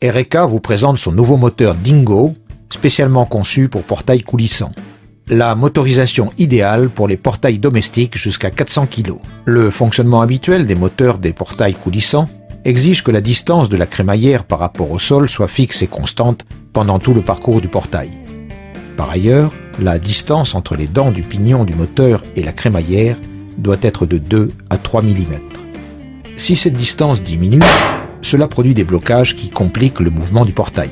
Ereka vous présente son nouveau moteur Dingo, spécialement conçu pour portail coulissant. La motorisation idéale pour les portails domestiques jusqu'à 400 kg. Le fonctionnement habituel des moteurs des portails coulissants exige que la distance de la crémaillère par rapport au sol soit fixe et constante pendant tout le parcours du portail. Par ailleurs, la distance entre les dents du pignon du moteur et la crémaillère doit être de 2 à 3 mm. Si cette distance diminue, cela produit des blocages qui compliquent le mouvement du portail.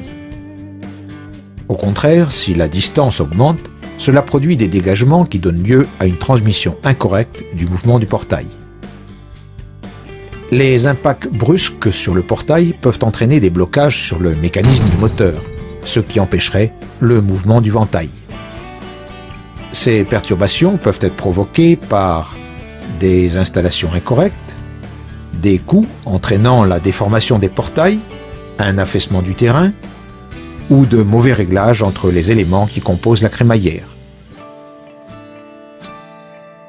Au contraire, si la distance augmente, cela produit des dégagements qui donnent lieu à une transmission incorrecte du mouvement du portail. Les impacts brusques sur le portail peuvent entraîner des blocages sur le mécanisme du moteur, ce qui empêcherait le mouvement du ventail. Ces perturbations peuvent être provoquées par des installations incorrectes, des coups entraînant la déformation des portails, un affaissement du terrain ou de mauvais réglages entre les éléments qui composent la crémaillère.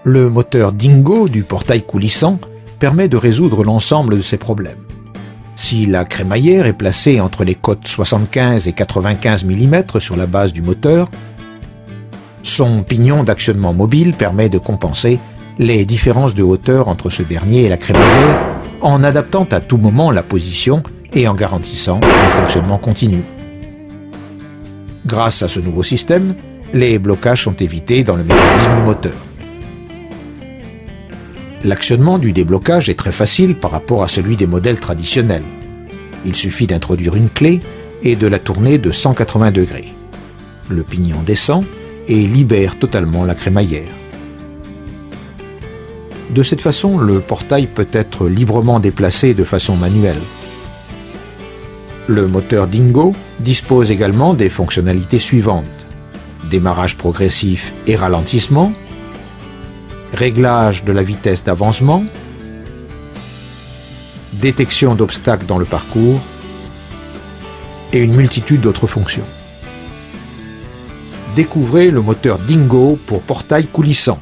Le moteur Dingo du portail coulissant permet de résoudre l'ensemble de ces problèmes. Si la crémaillère est placée entre les côtes 75 et 95 mm sur la base du moteur, son pignon d'actionnement mobile permet de compenser les différences de hauteur entre ce dernier et la crémaillère en adaptant à tout moment la position et en garantissant un fonctionnement continu. Grâce à ce nouveau système, les blocages sont évités dans le mécanisme du moteur. L'actionnement du déblocage est très facile par rapport à celui des modèles traditionnels. Il suffit d'introduire une clé et de la tourner de 180 degrés. Le pignon descend et libère totalement la crémaillère. De cette façon, le portail peut être librement déplacé de façon manuelle. Le moteur Dingo dispose également des fonctionnalités suivantes: démarrage progressif et ralentissement, réglage de la vitesse d'avancement, détection d'obstacles dans le parcours et une multitude d'autres fonctions. Découvrez le moteur Dingo pour portail coulissant.